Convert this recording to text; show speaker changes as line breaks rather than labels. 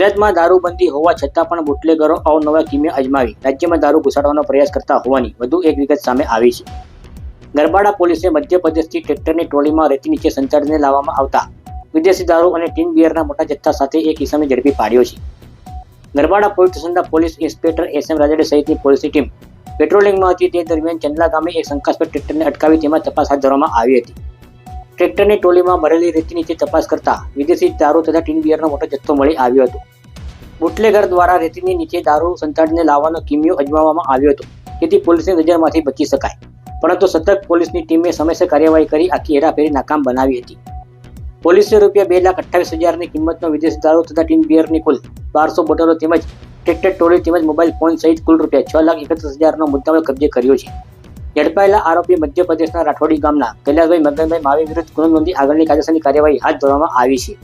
ગુજરાતમાં દારૂબંધી હોવા છતાં પણ બુટલેગરો અવનવા કિમિયા અજમાવી રાજ્યમાં દારૂ ઘુસાડવાનો પ્રયાસ કરતા હોવાની વધુ એક વિગત સામે આવી છે. ગરબાડા પોલીસે મધ્યપ્રદેશથી ટ્રેક્ટરની ટ્રોલીમાં રેતી નીચે સંચાડીને લાવવામાં આવતા વિદેશી દારૂ અને ટીન બિયરના મોટા જથ્થા સાથે એક ઇસમને ઝડપી પાડ્યો છે. ગરબાડા પોલીસ સ્ટેશનના પોલીસ ઇન્સ્પેક્ટર SM રાજડે સહિતની પોલીસની ટીમ પેટ્રોલિંગમાં હતી. તે દરમિયાન ચંદલા ગામે એક શંકાસ્પદ ટ્રેક્ટરને અટકાવી તેમાં તપાસ હાથ ધરવામાં આવી હતી. ટ્રેક્ટરની ટ્રોલીમાં ભરેલી રેતી નીચે તપાસ કરતા વિદેશી દારૂ તથા ટીન બિયરનો મોટો જથ્થો મળી આવ્યો હતો. બુટલેગર દ્વારા રેતીની નીચે દારૂ સંતાડીને લાવવાનો કિમિયો અજમાવવામાં આવ્યો હતો, જેથી પોલીસની નજરમાંથી બચી શકાય. પરંતુ સતર્ક પોલીસની ટીમે સમયસર કાર્યવાહી કરી આખી હેરાફેરી નાકામ બનાવી હતી. પોલીસે રૂપિયા 2,28,000ની કિંમતનો વિદેશી દારૂ તથા ટીન બિયરની કુલ 1200 બોટલો તેમજ ટ્રેક્ટર ટ્રોલી તેમજ મોબાઈલ ફોન સહિત કુલ રૂપિયા 6,31,000નો મુદ્દામાલ કબજે કર્યો છે. ઝડપાયેલા આરોપી મધ્યપ્રદેશના રાઠોડી ગામના કૈલાસભાઈ મગનભાઈ માવી વિરુદ્ધ ગુનો નોંધી આગળની કાયદેસરની કાર્યવાહી હાથ ધરવામાં આવી છે.